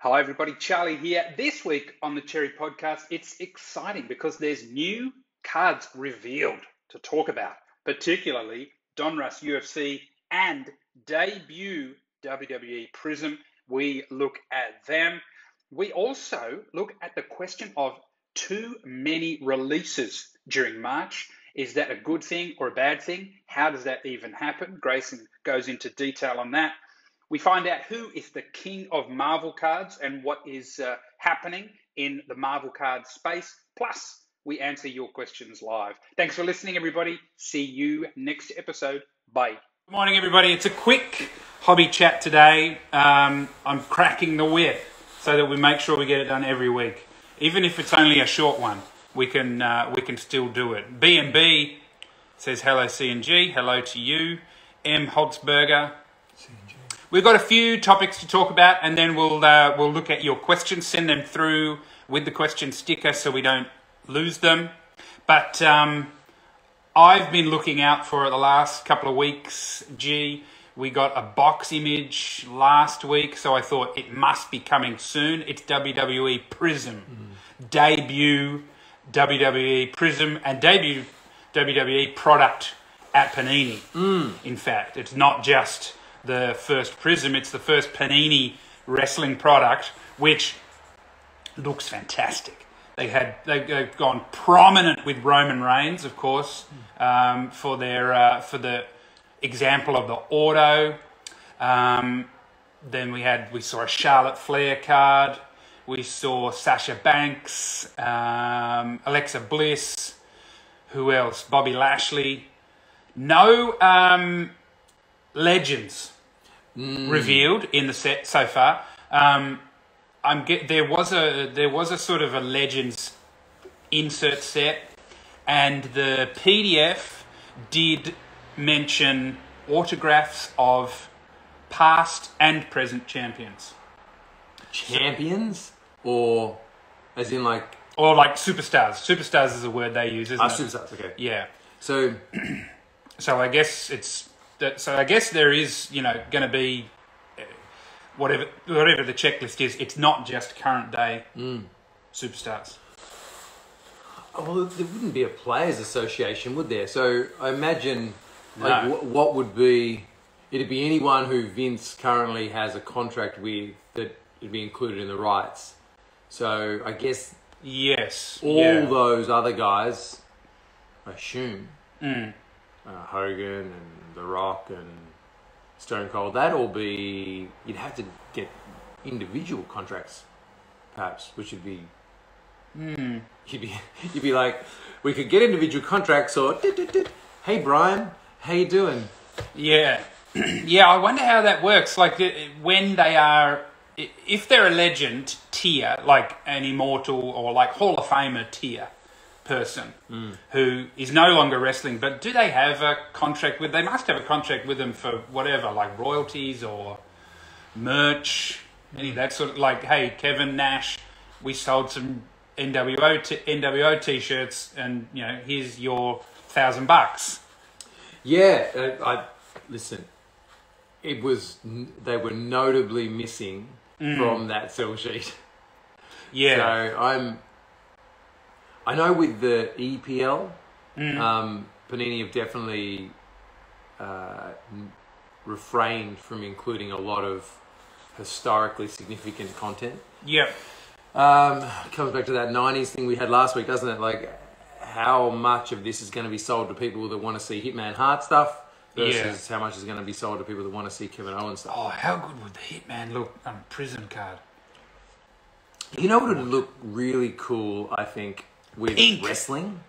Hi everybody, Charlie here. This week on the Cherry Podcast, it's exciting because there's new cards revealed to talk about, particularly Donruss UFC and debut WWE Prizm. We look at them. We also look at the question of too many releases during March. Is that a good thing or a bad thing? How does that even happen? Grayson goes into detail on that. We find out who is the king of Marvel cards and what is happening in the Marvel card space. Plus, we answer your questions live. Thanks for listening, everybody. See you next episode. Bye. Good morning, everybody. It's a quick hobby chat today. I'm cracking the whip so that we make sure we get it done every week. Even if it's only a short one, we can still do it. B&B says hello, C&G. Hello to you. M. Holtzberger. C&G. We've got a few topics to talk about, and then we'll look at your questions. Send them through with the question sticker so we don't lose them. But I've been looking out for it the last couple of weeks. We got a box image last week, so I thought it must be coming soon. It's WWE Prizm. Debut WWE Prizm and debut WWE product at Panini. In fact, it's not just the first Prizm, it's the first Panini wrestling product, which looks fantastic. They've gone prominent with Roman Reigns, of course, for the example of the auto. Then we saw a Charlotte Flair card. We saw Sasha Banks, Alexa Bliss. Who else? Bobby Lashley. No legends revealed in the set so far. There was a sort of a legends insert set, and the PDF did mention autographs of past and present champions. Champions, or as in like, or like superstars. Superstars is a word they use, isn't it? Superstars. Okay. Yeah. So I guess it's that. So I guess there is, going to be whatever the checklist is. It's not just current day superstars. Well, there wouldn't be a players' association, would there? So I imagine, what would be? It'd be anyone who Vince currently has a contract with that would be included in the rights. So I guess all those other guys, I assume, Hogan and The Rock and Stone Cold, that'd all be, you'd have to get individual contracts, perhaps, which would be, you'd be like, we could get individual contracts, or, hey Brian, how you doing? Yeah. Yeah, I wonder how that works. Like, when they are, if they're a legend tier, like an immortal or like Hall of Famer tier person who is no longer wrestling, but do they have a contract with, they must have a contract with them for whatever, like royalties or merch, any of that sort of, like, hey, Kevin Nash, we sold some NWO t-shirts and, here's your $1,000. Yeah, listen, they were notably missing from that sell sheet. Yeah. So I know with the EPL, Panini have definitely refrained from including a lot of historically significant content. Yep. Comes back to that 90s thing we had last week, doesn't it? Like, how much of this is going to be sold to people that want to see Hitman Hart stuff versus how much is going to be sold to people that want to see Kevin Owens stuff. Oh, how good would the Hitman look on a Prizm card? You know what would look really cool, I think, with wrestling?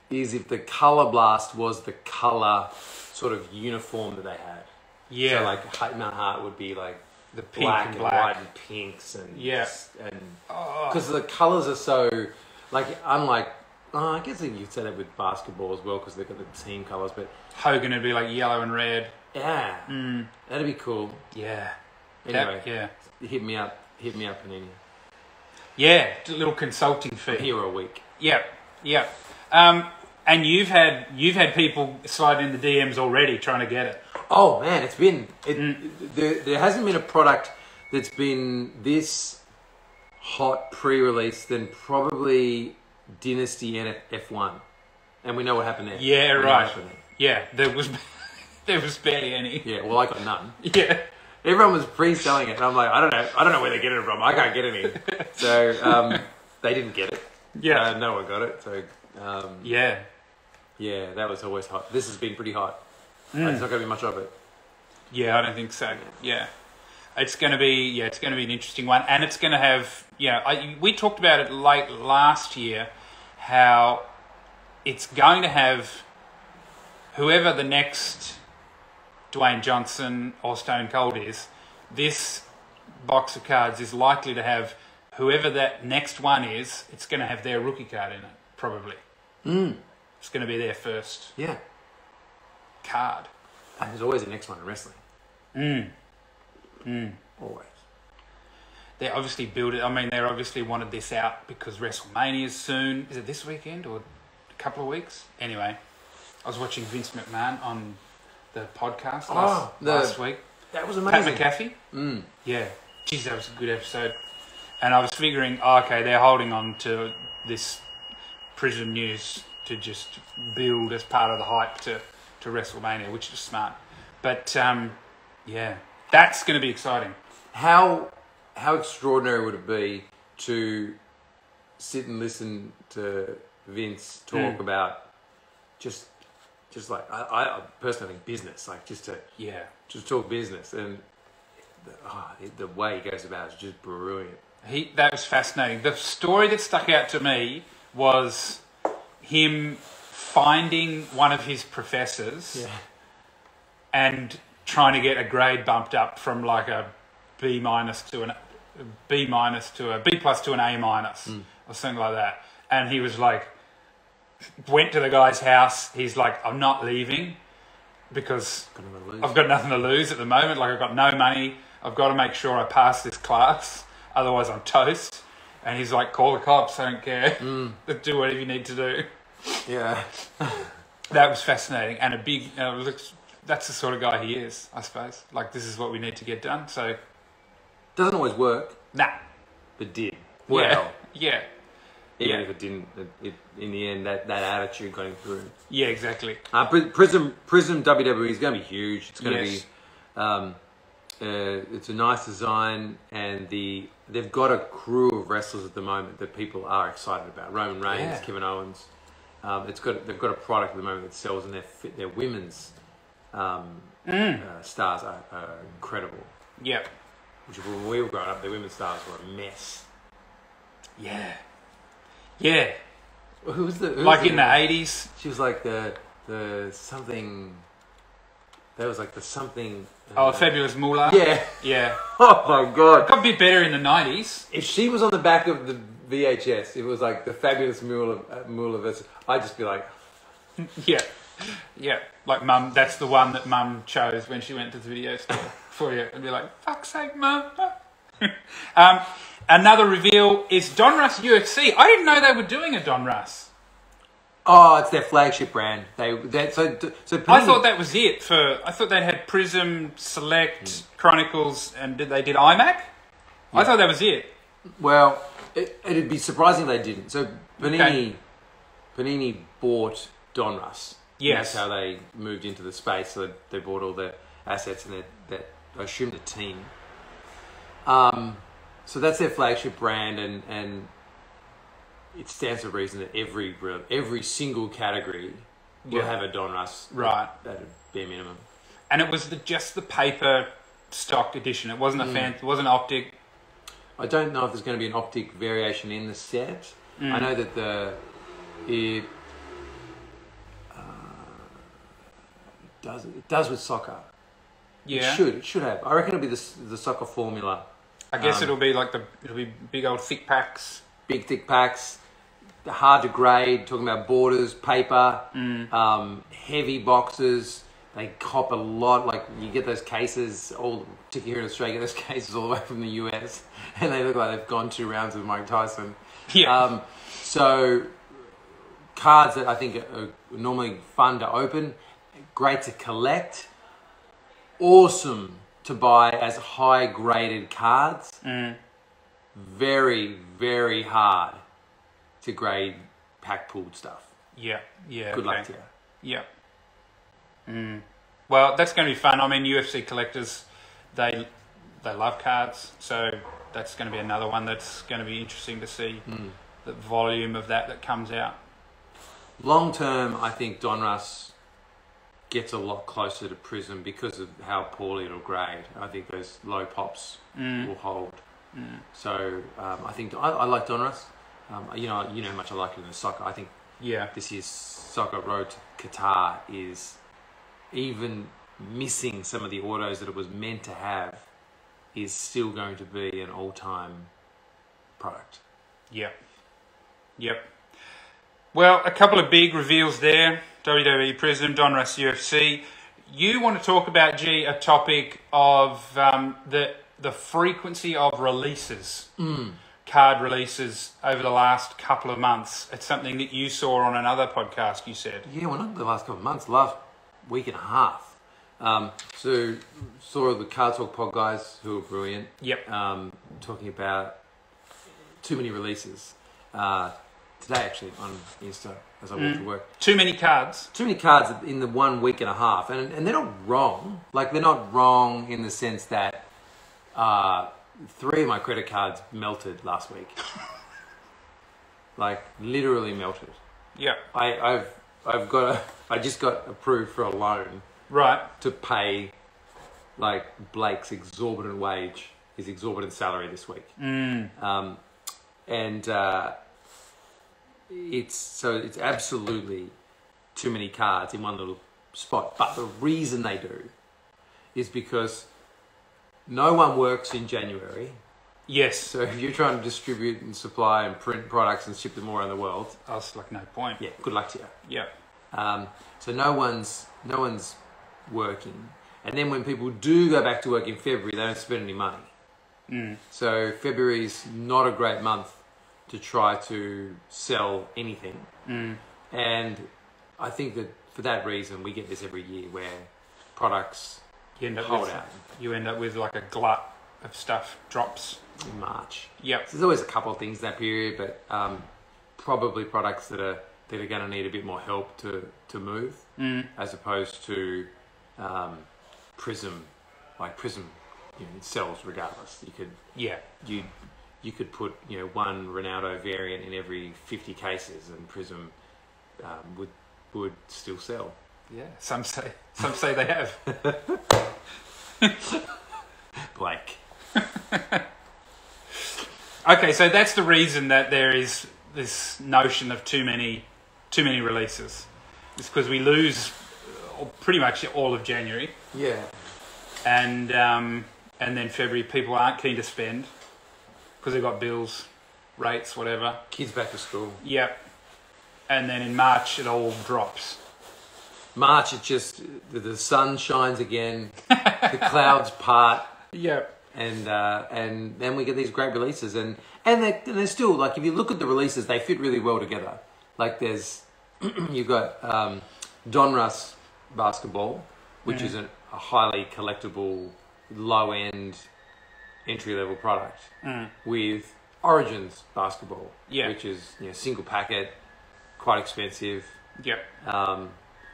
Is if the Color Blast was the color sort of uniform that they had. Yeah. So like Hitman Hart would be like the pink black and white and pinks and and because the colors are so like, unlike, I guess you'd say that with basketball as well because they've got the team colors, but Hogan would be like yellow and red. Yeah. That'd be cool. Yeah. Anyway, hit me up, Panini. Yeah, a little consulting fee. I'm here a week. Yeah. And you've had people slide in the DMs already trying to get it. Oh man, it's been there hasn't been a product that's been this hot pre-release than probably Dynasty and F1. And we know what happened there. Yeah, We know what right. happened there. Yeah, there was barely any. Yeah, well, I got none. Yeah. Everyone was pre-selling it, and I'm like, I don't know where they're getting it from. I can't get any. So they didn't get it. Yeah. No one got it. So Yeah. yeah, that was always hot. This has been pretty hot. There's not going to be much of it. Yeah, I don't think so. Yeah. It's going to be an interesting one, and it's going to have, we talked about it late last year, how it's going to have whoever the next Dwayne Johnson or Stone Cold is, this box of cards is likely to have whoever that next one is, it's going to have their rookie card in it, probably. It's going to be their first card. And there's always the next one in wrestling. Always. They obviously built it. I mean, they obviously wanted this out because WrestleMania is soon. Is it this weekend or a couple of weeks? Anyway, I was watching Vince McMahon on the podcast last week. That was amazing. Pat McAfee. Yeah. Jeez, that was a good episode. And I was figuring, okay, they're holding on to this Prizm news to just build as part of the hype to WrestleMania, which is smart. But, yeah, that's going to be exciting. How extraordinary would it be to sit and listen to Vince talk about just like I personally think business, like just talk business, and the way he goes about it is just brilliant. That was fascinating. The story that stuck out to me was him finding one of his professors and trying to get a grade bumped up from like a B minus to a B plus to an A minus or something like that. And he was like, went to the guy's house. He's like, I'm not leaving because I've got nothing to lose at the moment. Like, I've got no money. I've got to make sure I pass this class. Otherwise I'm toast. And he's like, call the cops. I don't care. Do whatever you need to do. Yeah. That was fascinating. And that's the sort of guy he is, I suppose. Like, this is what we need to get done. So, Doesn't always work. Nah. But did. Well. Yeah. Even if it didn't, in the end, that attitude got him through. Yeah, exactly. Prizm WWE is going to be huge. It's going to Yes. be. It's a nice design, and they've got a crew of wrestlers at the moment that people are excited about. Roman Reigns, Kevin Owens. They've got a product at the moment that sells, and their women's stars are incredible. Yep. Which when we were growing up, their women's stars were a mess. Yeah. Yeah. Who was the in the 80s? She was like the something. That was like the something. Fabulous Moolah. Yeah. Yeah. Oh my god. Got a bit better in the 90s. If she was on the back of the VHS, it was like the Fabulous Moolah versus. I'd just be like. Yeah. Yeah. Like Mum, that's the one that Mum chose when she went to the video store for you. And be like, fuck's sake, Mum. Another reveal is Donruss UFC. I didn't know they were doing a Donruss. Oh, it's their flagship brand. So I thought that was it. I thought they had Prizm, Select, Chronicles, and they did IMAC. Yeah. I thought that was it. Well, it'd be surprising they didn't. So Panini bought Donruss. Yes, that's how they moved into the space. So they bought all the assets and I assumed a team. So that's their flagship brand, and it stands to reason that every single category will have a Donruss, right? At a bare minimum. And it was just the paper stock edition. It wasn't it wasn't optic. I don't know if there's going to be an optic variation in the set. I know that it does with soccer. Yeah, it should have. I reckon it'll be the soccer formula. I guess it'll be big old thick packs. Big thick packs, hard to grade. Talking about borders, paper, heavy boxes. They cop a lot. Like, you get those cases, particularly here in Australia, you get those cases all the way from the US, and they look like they've gone 2 rounds with Mike Tyson. Yeah. So cards that I think are normally fun to open, great to collect, awesome to buy as high graded cards. Very, very hard to grade pack pooled stuff. Yeah. Good luck to you. Yeah. Well, that's going to be fun. I mean, UFC collectors, they love cards, so that's going to be another one that's going to be interesting to see the volume of that comes out. Long term, I think Donruss gets a lot closer to Prizm because of how poorly it'll grade. I think those low pops will hold. So I think I like Donruss. You know how much I like it in the soccer. I think this year's soccer road to Qatar is, even missing some of the autos that it was meant to have, is still going to be an all-time product. Yep. Well, a couple of big reveals there. WWE Prizm, Donruss UFC. You want to talk about, G, a topic of the frequency of releases, card releases over the last couple of months. It's something that you saw on another podcast, you said. Yeah, well, not the last couple of months, last week and a half. So saw the Card Talk pod guys, who are brilliant. Yep. Talking about too many releases. Today, actually, on Insta, as I walked to work. Too many cards. Too many cards in the 1 week and a half. And they're not wrong. Like, they're not wrong in the sense that 3 of my credit cards melted last week. Like, literally melted. Yeah. I just got approved for a loan. Right. To pay, like, Blake's exorbitant wage, his exorbitant salary this week. It's absolutely too many cards in one little spot. But the reason they do is because no one works in January. Yes. So if you're trying to distribute and supply and print products and ship them all around the world, I was like, no point. Yeah, good luck to you. Yeah. So no one's working, and then when people do go back to work in February, they don't spend any money. So February's not a great month to try to sell anything. And I think that for that reason, we get this every year where products hold out. You end up with like a glut of stuff drops in March. Yep. So there's always a couple of things that period, but probably products that are going to need a bit more help to move, as opposed to Prizm. Like Prizm, it sells regardless. You could put one Ronaldo variant in every 50 cases, and Prizm would still sell. Yeah, some say they have. Blake. Okay, so that's the reason that there is this notion of too many releases. It's because we lose pretty much all of January. Yeah. And then February, people aren't keen to spend because they've got bills, rates, whatever. Kids back to school. Yep. And then in March, it all drops. March, it just, the sun shines again, the clouds part. Yep. And then we get these great releases, and they're still, like, if you look at the releases, they fit really well together. Like there's, you've got Donruss basketball, which is a highly collectible, low-end, entry-level product, with Origins basketball, which is single packet, quite expensive. Yep.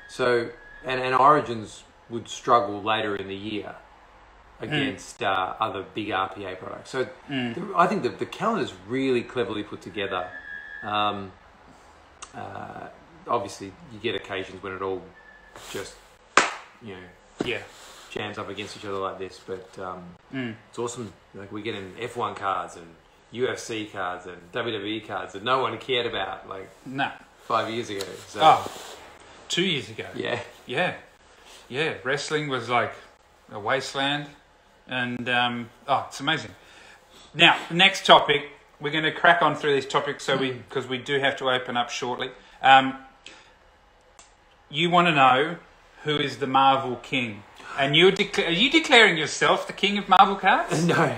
So and Origins would struggle later in the year against other big RPA products. So I think that the calendar's really cleverly put together. Obviously, you get occasions when it all just, jams up against each other like this. But it's awesome. Like, we get in F1 cards and UFC cards and WWE cards that no one cared about, 5 years ago. So. 2 years ago. Yeah. Wrestling was like a wasteland. And, it's amazing. Now, next topic, we're going to crack on through these topics because we do have to open up shortly. You want to know who is the Marvel King. And are you declaring yourself the king of Marvel cards? No.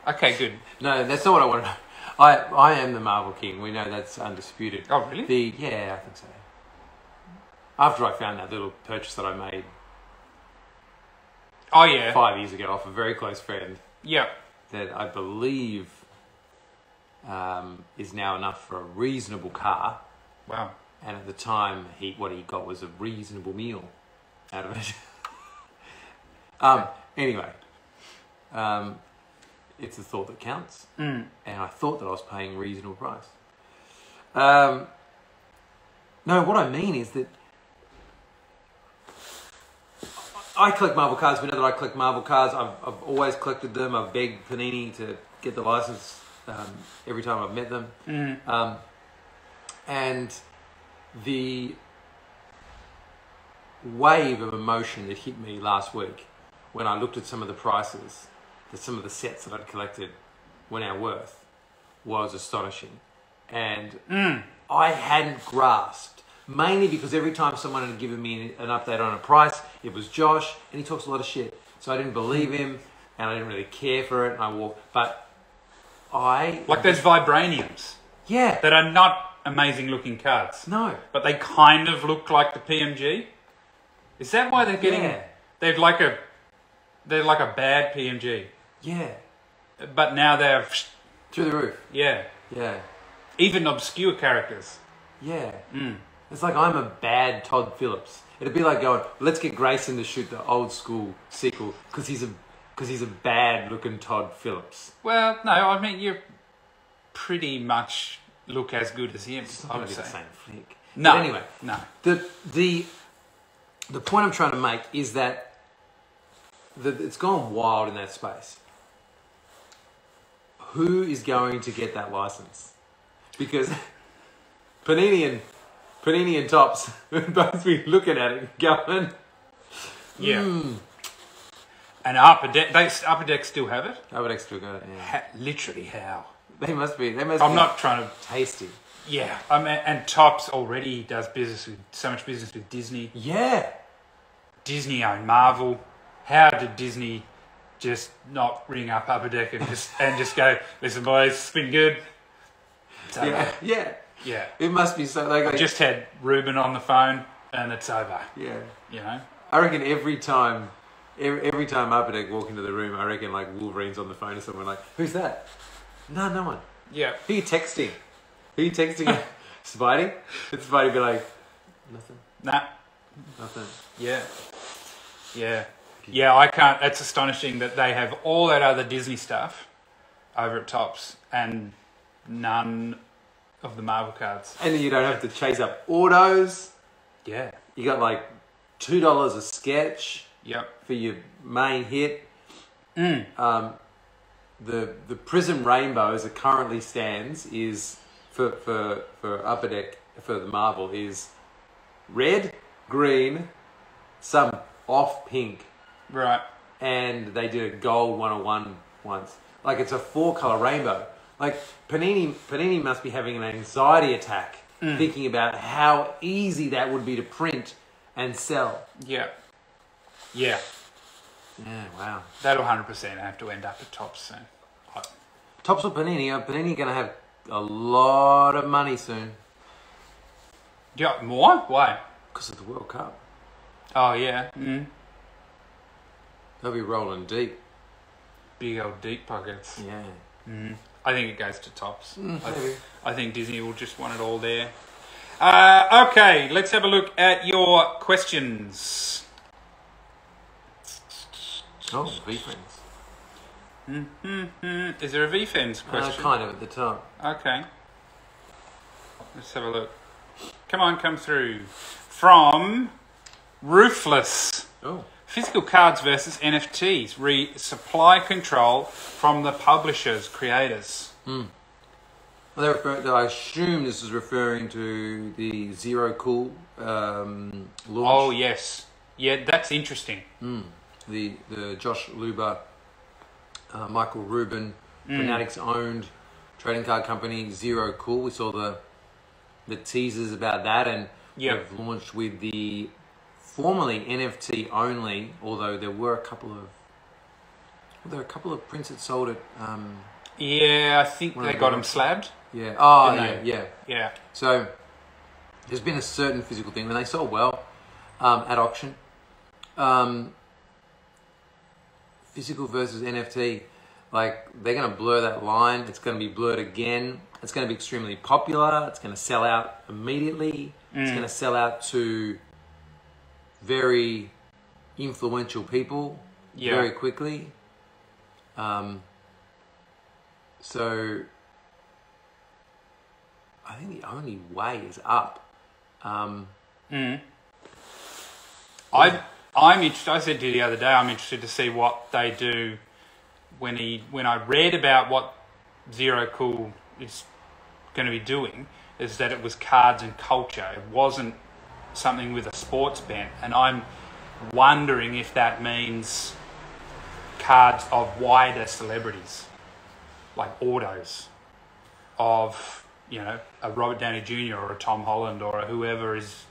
Okay, good. No, that's not what I want to know. I am the Marvel King. We know that's undisputed. Oh, really? Yeah, I think so. After I found that little purchase that I made Oh, yeah. 5 years ago off a very close friend Yep. that I believe is now enough for a reasonable car. Wow. And at the time, what he got was a reasonable meal out of it. Anyway, it's the thought that counts. And I thought that I was paying a reasonable price. No, what I mean is that I collect Marvel cards. We know that I collect Marvel cards. I've always collected them. I've begged Panini to get the license every time I've met them. And the wave of emotion that hit me last week when I looked at some of the prices that some of the sets that I'd collected were now worth was astonishing. And I hadn't grasped, mainly because every time someone had given me an update on a price, it was Josh, and he talks a lot of shit. So I didn't believe him, and I didn't really care for it, and I walked. But like those vibraniums. Yeah. That are not amazing looking cards. No. But they kind of look like the PMG. Is that why they're getting? Yeah. They're like a bad PMG. Yeah. But now they're through the roof. Yeah. Yeah. Even obscure characters. Yeah. It's like I'm a bad Todd Phillips. It'd be like going, let's get Grayson to shoot the old school sequel because he's a bad looking Todd Phillips. Well, no, I mean you pretty much look as good as him. It's not I going would to be say. the same flick. No. But anyway, No. The point I'm trying to make is that it's gone wild in that space. Who is going to get that license? Because Panini and Topps would both be looking at it going, Yeah. And Upper Deck still have it? I would extra go, yeah. Literally how? They must be I'm not trying to... tasty. Yeah. And Topps already does so much business with Disney. Yeah. Disney own Marvel. How did Disney just not ring up Upper Deck and just go, listen boys, it's been good. It's over. Yeah. Yeah. It must be so. Like, I just had Ruben on the phone and it's over. Yeah. You know? I reckon every time Upper Deck walk into the room, I reckon like Wolverine's on the phone to someone like, who's that? No one. Yeah. Who you texting? Spidey? And Spidey be like, nothing. Nah. Nothing. Yeah. Yeah. Yeah, I can't. It's astonishing that they have all that other Disney stuff over at Topps and none of the Marvel cards. And then you don't have to chase up autos. Yeah. You got like $2 a sketch. Yep. For your main hit. The Prizm Rainbow as it currently stands is for Upper Deck for the Marvel is red, green, some off pink. Right. And they did a gold 101 once. Like it's a 4-color rainbow. Like Panini must be having an anxiety attack thinking about how easy that would be to print and sell. Yeah. Yeah. Yeah, wow. That'll 100% have to end up at Topps soon. Topps or Panini? Panini going to have a lot of money soon. Yeah, more? Why? Because of the World Cup. Oh, yeah. They'll be rolling deep. Big old deep pockets. Yeah. I think it goes to Topps. Maybe. I think Disney will just want it all there. Okay, let's have a look at your questions. Oh, V-Friends. Is there a V-Fans question? Kind of at the top. Okay. Let's have a look. Come through. From Roofless. Oh. Physical cards versus NFTs. Supply control from the publishers, creators. I assume this is referring to the Zero Cool launch. Oh, yes. Yeah, that's interesting. The Josh Luber, Michael Rubin, Fanatics owned trading card company Zero Cool. We saw the teasers about that, and they've launched with the formerly NFT only. Although there were a couple of prints that sold at. Yeah, I think they got them slabbed. Yeah. Oh, Didn't yeah. Yeah. So there's been a certain physical thing, and they sold well at auction. physical versus NFT, like they're going to blur that line. It's going to be blurred again. It's going to be extremely popular. It's going to sell out immediately. It's going to sell out to very influential people very quickly. So I think the only way is up. I'm interested. I said to you the other day, I'm interested to see what they do when I read about what Zero Cool is going to be doing, is that it was cards and culture. It wasn't something with a sports bent, and I'm wondering if that means cards of wider celebrities, like autos of, you know, a Robert Downey Jr. or a Tom Holland or a whoever is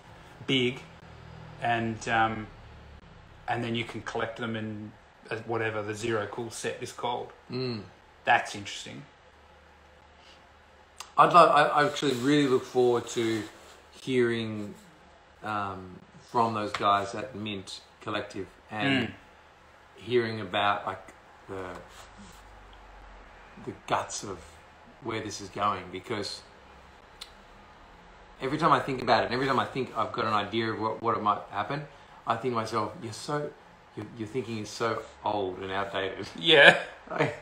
big, and then you can collect them in whatever the Zero Cool set is called. That's interesting. I actually really look forward to hearing from those guys at Mint Collective and hearing about like the guts of where this is going, because every time I think about it, and every time I think I've got an idea of what it might happen, I think to myself, your thinking is so old and outdated. Yeah. Like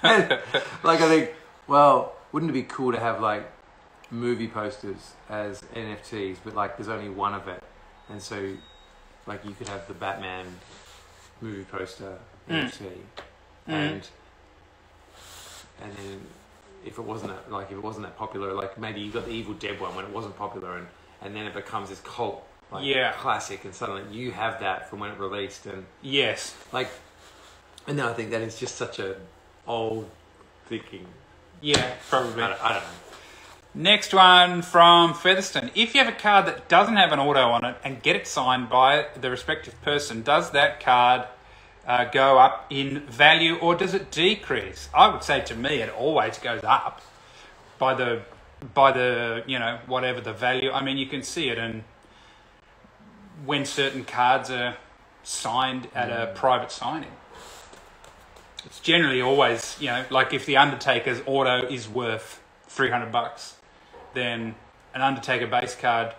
I think, well, wouldn't it be cool to have like movie posters as NFTs, but like there's only one of it, and so like you could have the Batman movie poster NFT, and then if it wasn't that popular, like maybe you got the Evil Dead one when it wasn't popular, and then it becomes this cult classic, and suddenly you have that from when it released, and and then I think that is just such a old thinking. Yeah, probably. I don't know. Next one from Featherstone. If you have a card that doesn't have an auto on it and get it signed by the respective person, does that card go up in value, or does it decrease? I would say, to me, it always goes up by the you know, whatever the value. I mean, you can see it in when certain cards are signed at a private signing. It's generally always, you know, like if the Undertaker's auto is worth $300, then an Undertaker base card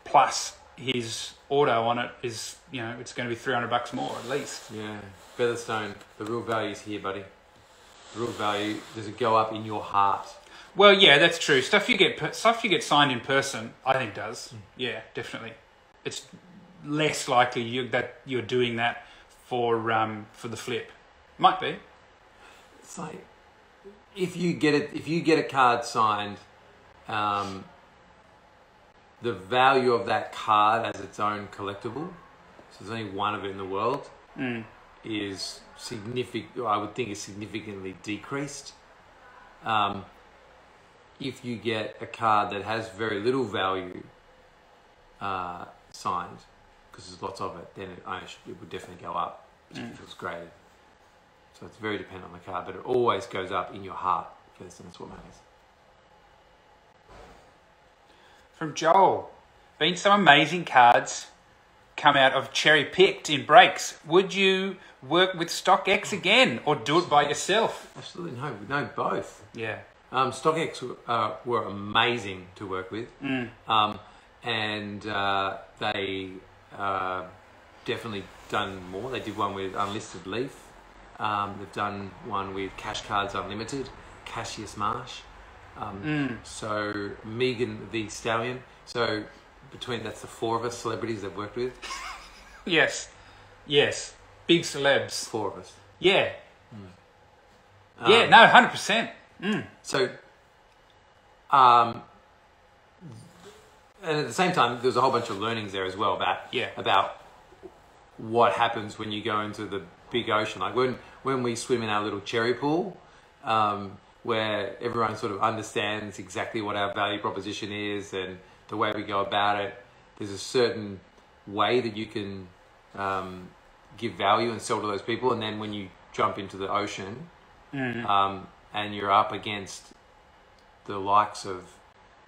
plus his auto on it is, you know, it's going to be $300 more at least. Yeah, Featherstone, the real value is here, buddy. The real value, does it go up in your heart? Well, yeah, that's true. Stuff you get signed in person, I think does. Yeah, definitely. It's less likely that you're doing that for the flip. Might be. It's like if you get a card signed, the value of that card as its own collectible, so there's only one of it in the world, is significant. I would think is significantly decreased. If you get a card that has very little value signed, because there's lots of it, then it would definitely go up if it was graded. So it's very dependent on the card, but it always goes up in your heart first, and that's what matters. From Joel, been some amazing cards come out of cherry picked in breaks. Would you work with StockX again, or do it by yourself? Absolutely no, both. Yeah. StockX were amazing to work with, and they definitely done more. They did one with Unlisted Leaf. They've done one with Cash Cards Unlimited, Cassius Marsh. So Megan the Stallion. So that's the four of us celebrities they've worked with. Yes. Big celebs. Four of us. Yeah. Yeah. No. 100%. So, and at the same time, there's a whole bunch of learnings there as well about what happens when you go into the big ocean. Like when we swim in our little cherry pool, where everyone sort of understands exactly what our value proposition is and the way we go about it. There's a certain way that you can give value and sell to those people, and then when you jump into the ocean, and you're up against the likes of,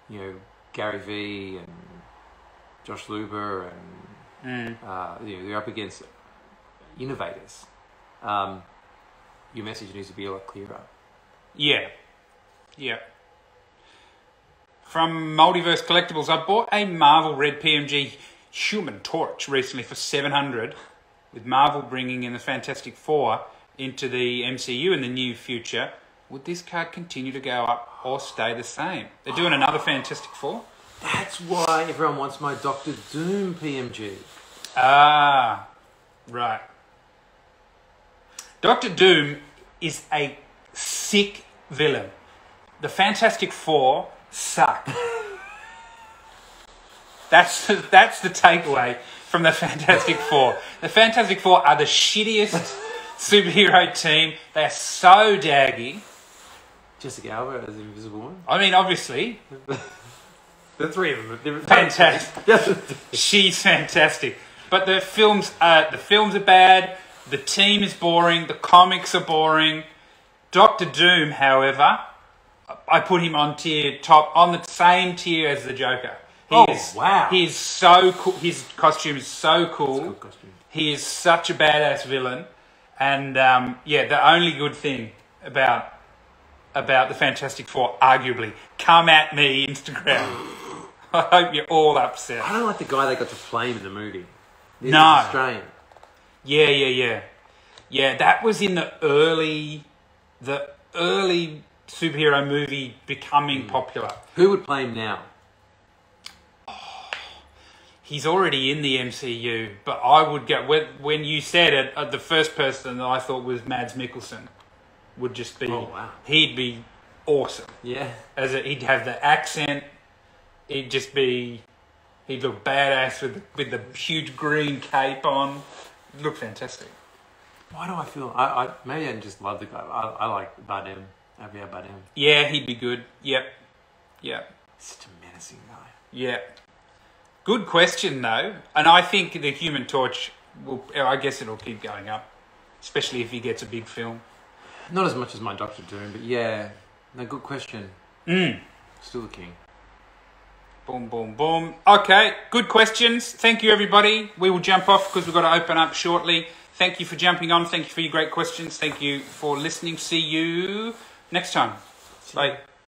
you know, Gary Vee and Josh Luber and you know, you're up against innovators your message needs to be a lot clearer. Yeah. Yeah. From Multiverse Collectibles, I bought a Marvel Red PMG Human Torch recently for $700, with Marvel bringing in the Fantastic Four into the MCU in the near future. Would this card continue to go up or stay the same? They're doing another Fantastic Four? That's why everyone wants my Doctor Doom PMG. Ah, right. Doctor Doom is a sick villain. The Fantastic Four suck. That's the takeaway from the Fantastic Four. The Fantastic Four are the shittiest superhero team. They are so daggy. Jessica Alba as the Invisible Woman. I mean, obviously, The three of them. They're fantastic. She's fantastic. But the films are bad. The team is boring. The comics are boring. Doctor Doom, however, I put him on the same tier as the Joker. Wow. He is so cool. His costume is so cool. It's a good costume. He is such a badass villain. And the only good thing about the Fantastic Four, arguably, come at me, Instagram. I hope you're all upset. I don't like the guy they got to play him in the movie. He's No. Australian. Yeah, that was in the early superhero movie becoming popular. Who would play him now? He's already in the MCU, but I would go, when you said it, the first person that I thought was Mads Mikkelsen would just be, he'd be awesome. Yeah. He'd have the accent, he'd look badass with the huge green cape on. He'd look fantastic. Why do I feel, maybe I just love the guy. I like Bardem, Javier Bardem. Yeah, he'd be good. Yep. Such a menacing guy. Yeah. Good question, though. And I think the Human Torch, I guess it'll keep going up, especially if he gets a big film. Not as much as my Doctor Doom, but yeah. No, good question. Still the king. Boom, boom, boom. Okay, good questions. Thank you, everybody. We will jump off because we've got to open up shortly. Thank you for jumping on. Thank you for your great questions. Thank you for listening. See you next time. Bye.